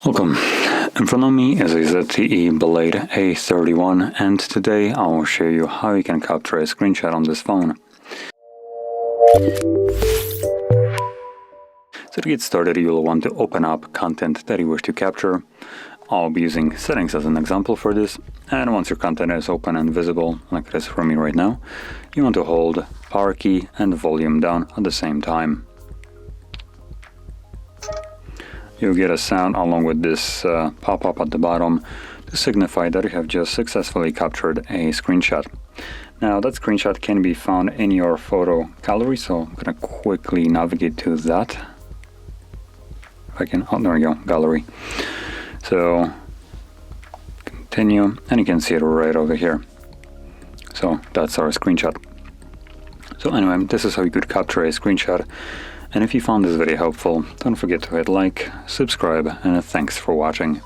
Welcome. In front of me is a ZTE Blade A31, and today I will show you how you can capture a screenshot on this phone. So to get started, you will want to open up content that you wish to capture. I'll be using settings as an example for this, and once your content is open and visible, like it is for me right now, you want to hold power key and volume down at the same time. You'll get a sound along with this pop-up at the bottom to signify that you have just successfully captured a screenshot. Now that screenshot can be found in your photo gallery, so I'm going to quickly navigate to that. If I can, oh, there we go, gallery. So continue, and you can see it right over here. So that's our screenshot. So anyway, this is how you could capture a screenshot. And if you found this video helpful, don't forget to hit like, subscribe, and thanks for watching.